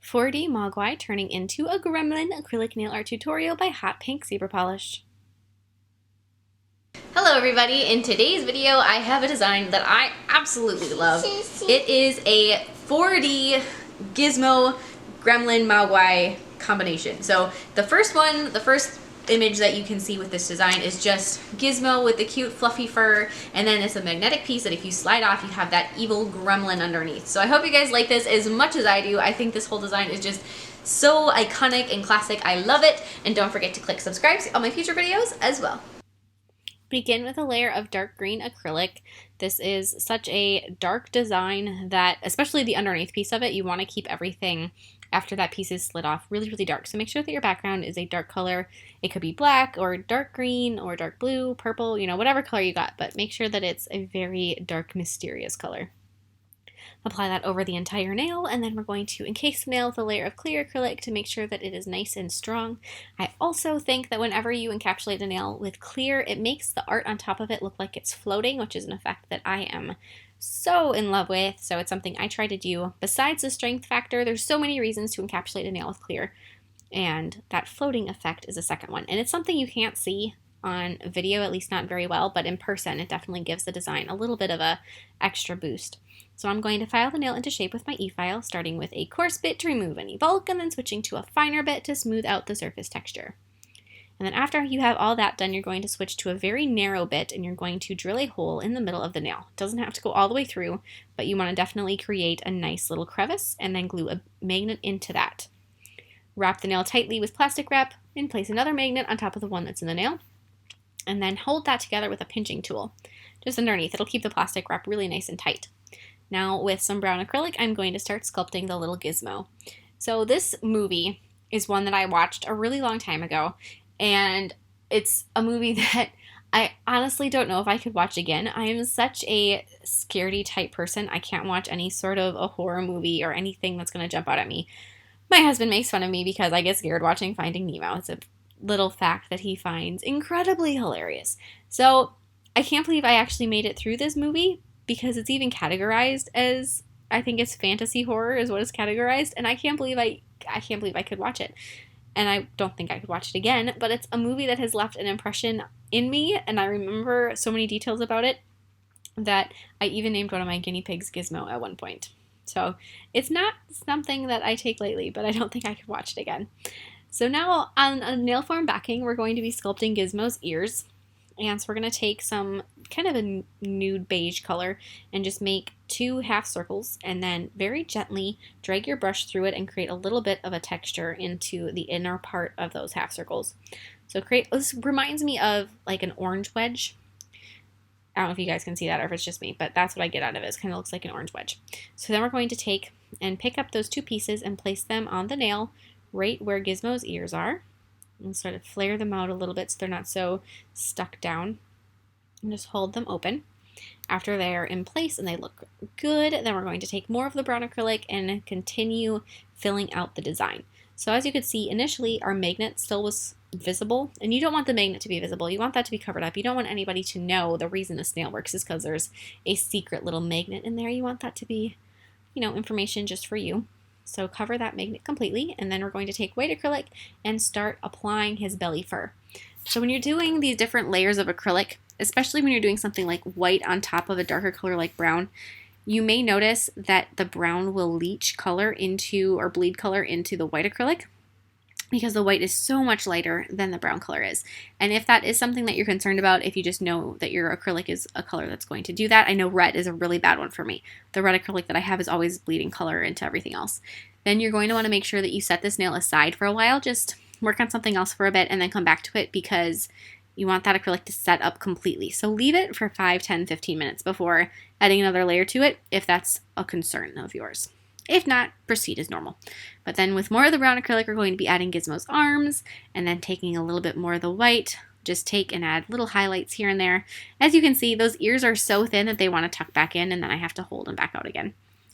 4D Mogwai turning into a Gremlin acrylic nail art tutorial by Hotpinkzebrapolish. Hello everybody, in today's video I have a design that I absolutely love. It is a 4D GIZMO Gremlin Mogwai combination. So the first image that you can see with this design is just GIZMO with the cute fluffy fur, and then it's a magnetic piece that if you slide off you have that evil gremlin underneath. So I hope you guys like this as much as I do. I think this whole design is just so iconic and classic. I love it, and don't forget to click subscribe to see all my future videos as well. Begin with a layer of dark green acrylic. This is such a dark design that, especially the underneath piece of it, you want to keep everything after that piece is slid off really, really dark. So make sure that your background is a dark color. It could be black or dark green or dark blue, purple, whatever color you got, but make sure that it's a very dark, mysterious color. Apply that over the entire nail, and then we're going to encase the nail with a layer of clear acrylic to make sure that it is nice and strong. I also think that whenever you encapsulate a nail with clear, it makes the art on top of it look like it's floating, which is an effect that I am so in love with. So it's something I try to do. Besides the strength factor, there's so many reasons to encapsulate a nail with clear, and that floating effect is a second one. And it's something you can't see on video, at least not very well, but in person it definitely gives the design a little bit of a extra boost. So I'm going to file the nail into shape with my e-file, starting with a coarse bit to remove any bulk, and then switching to a finer bit to smooth out the surface texture. And then after you have all that done, you're going to switch to a very narrow bit, and you're going to drill a hole in the middle of the nail. It doesn't have to go all the way through, but you want to definitely create a nice little crevice, and then glue a magnet into that. Wrap the nail tightly with plastic wrap, and place another magnet on top of the one that's in the nail, and then hold that together with a pinching tool just underneath. It'll keep the plastic wrap really nice and tight. Now with some brown acrylic, I'm going to start sculpting the little GIZMO. So this movie is one that I watched a really long time ago, and it's a movie that I honestly don't know if I could watch again. I am such a scaredy type person. I can't watch any sort of a horror movie or anything that's going to jump out at me. My husband makes fun of me because I get scared watching Finding Nemo. It's a little fact that he finds incredibly hilarious. So I can't believe I actually made it through this movie, because it's even categorized as, I think it's fantasy horror is what it's categorized, and I can't believe I could watch it. And I don't think I could watch it again, but it's a movie that has left an impression in me, and I remember so many details about it that I even named one of my guinea pigs Gizmo at one point. So it's not something that I take lightly, but I don't think I could watch it again. So now on a nail form backing, we're going to be sculpting Gizmo's ears. And so we're going to take some kind of a nude beige color and just make 2 half circles, and then very gently drag your brush through it and create a little bit of a texture into the inner part of those half circles. So this reminds me of like an orange wedge. I don't know if you guys can see that or if it's just me, but that's what I get out of it. It kind of looks like an orange wedge. So then we're going to take and pick up those 2 pieces and place them on the nail right where Gizmo's ears are. And sort of flare them out a little bit so they're not so stuck down. And just hold them open. After they are in place and they look good, then we're going to take more of the brown acrylic and continue filling out the design. So as you could see, initially our magnet still was visible, and you don't want the magnet to be visible. You want that to be covered up. You don't want anybody to know the reason this nail works is because there's a secret little magnet in there. You want that to be, information just for you. So cover that magnet completely, and then we're going to take white acrylic and start applying his belly fur. So when you're doing these different layers of acrylic, especially when you're doing something like white on top of a darker color like brown, you may notice that the brown will leach color into or bleed color into the white acrylic, because the white is so much lighter than the brown color is. And if that is something that you're concerned about, if you just know that your acrylic is a color that's going to do that, I know red is a really bad one for me. The red acrylic that I have is always bleeding color into everything else. Then you're going to want to make sure that you set this nail aside for a while, just work on something else for a bit and then come back to it, because you want that acrylic to set up completely. So leave it for 5, 10, 15 minutes before adding another layer to it if that's a concern of yours. If not, proceed as normal. But then with more of the brown acrylic, we're going to be adding Gizmo's arms, and then taking a little bit more of the white, just take and add little highlights here and there. As you can see, those ears are so thin that they want to tuck back in, and then I have to hold them back out again.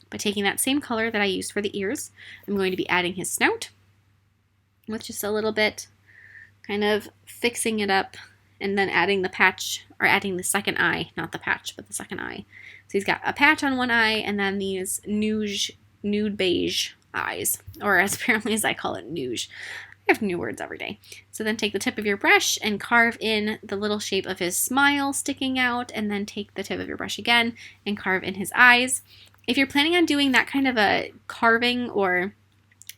But taking that same color that I used for the ears, I'm going to be adding his snout with just a little bit, kind of fixing it up, and then adding the patch, or adding the second eye, not the patch, but the second eye. So he's got a patch on one eye, and then these nude beige eyes, or as apparently as I call it, nouge. I have new words every day. So then take the tip of your brush and carve in the little shape of his smile sticking out, and then take the tip of your brush again and carve in his eyes. If you're planning on doing that kind of a carving or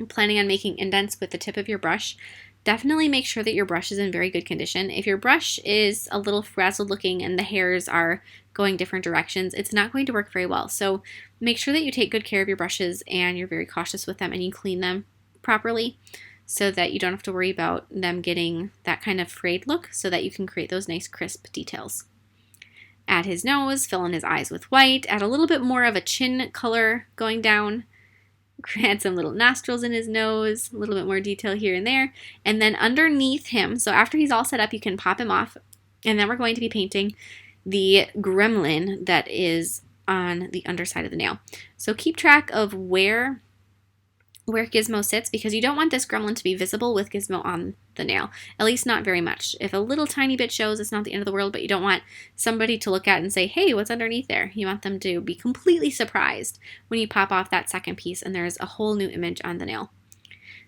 planning on making indents with the tip of your brush, definitely make sure that your brush is in very good condition. If your brush is a little frazzled looking and the hairs are going different directions, it's not going to work very well. So make sure that you take good care of your brushes and you're very cautious with them and you clean them properly so that you don't have to worry about them getting that kind of frayed look, so that you can create those nice crisp details. Add his nose, fill in his eyes with white, add a little bit more of a chin color going down, add some little nostrils in his nose, a little bit more detail here and there, and then underneath him, so after he's all set up, you can pop him off, and then we're going to be painting the gremlin that is on the underside of the nail. So keep track of where GIZMO sits, because you don't want this gremlin to be visible with GIZMO on the nail, at least not very much. If a little tiny bit shows, it's not the end of the world, but you don't want somebody to look at and say, hey, what's underneath there? You want them to be completely surprised when you pop off that second piece and there's a whole new image on the nail.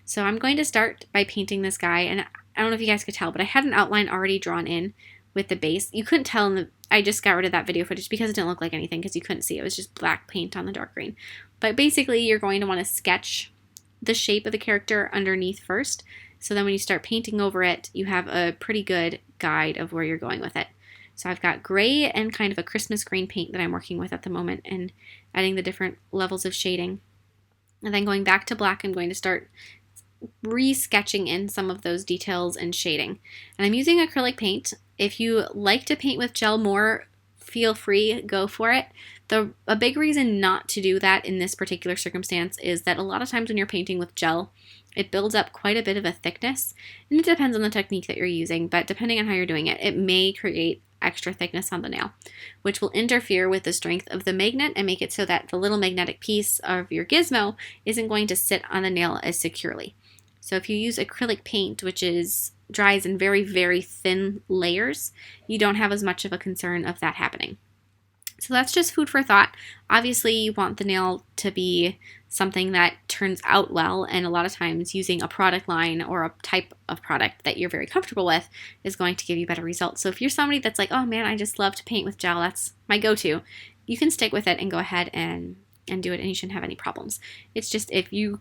So I'm going to start by painting this guy, and I don't know if you guys could tell, but I had an outline already drawn in with the base. You couldn't tell I just got rid of that video footage because it didn't look like anything, because you couldn't see. It was just black paint on the dark green. But basically, you're going to want to sketch the shape of the character underneath first, so then when you start painting over it, you have a pretty good guide of where you're going with it. So I've got gray and kind of a Christmas green paint that I'm working with at the moment, and adding the different levels of shading. And then going back to black, I'm going to start re-sketching in some of those details and shading. And I'm using acrylic paint. If you like to paint with gel more, feel free, go for it. A big reason not to do that in this particular circumstance is that a lot of times when you're painting with gel, it builds up quite a bit of a thickness, and it depends on the technique that you're using, but depending on how you're doing it, it may create extra thickness on the nail, which will interfere with the strength of the magnet and make it so that the little magnetic piece of your GIZMO isn't going to sit on the nail as securely. So if you use acrylic paint, which dries in very, very thin layers, you don't have as much of a concern of that happening. So that's just food for thought. Obviously, you want the nail to be something that turns out well, and a lot of times using a product line or a type of product that you're very comfortable with is going to give you better results. So if you're somebody that's like, oh man, I just love to paint with gel, that's my go-to, you can stick with it and go ahead and do it, and you shouldn't have any problems. It's just if you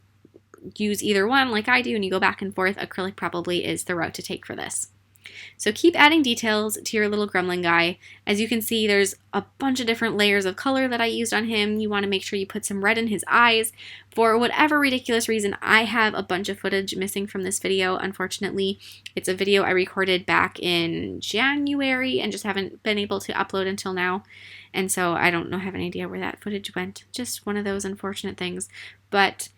use either one like I do and you go back and forth, acrylic probably is the route to take for this. So keep adding details to your little gremlin guy. As you can see, there's a bunch of different layers of color that I used on him. You want to make sure you put some red in his eyes. For whatever ridiculous reason, I have a bunch of footage missing from this video, unfortunately. It's a video I recorded back in January and just haven't been able to upload until now. And so I don't have any idea where that footage went. Just one of those unfortunate things. But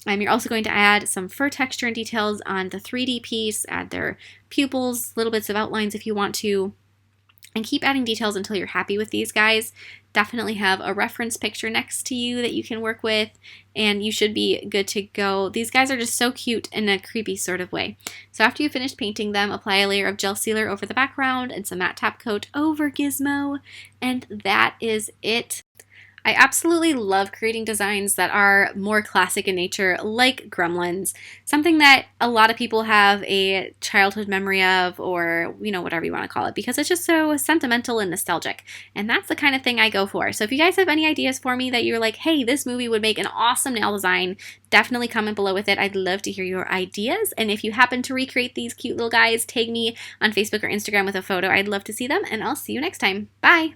you're also going to add some fur texture and details on the 3D piece, add their pupils, little bits of outlines if you want to, and keep adding details until you're happy with these guys. Definitely have a reference picture next to you that you can work with, and you should be good to go. These guys are just so cute in a creepy sort of way. So after you finish painting them, apply a layer of gel sealer over the background and some matte top coat over GIZMO, and that is it. I absolutely love creating designs that are more classic in nature, like Gremlins, something that a lot of people have a childhood memory of, or, you know, whatever you want to call it, because it's just so sentimental and nostalgic, and that's the kind of thing I go for. So if you guys have any ideas for me that you're like, hey, this movie would make an awesome nail design, definitely comment below with it. I'd love to hear your ideas, and if you happen to recreate these cute little guys, tag me on Facebook or Instagram with a photo. I'd love to see them, and I'll see you next time. Bye!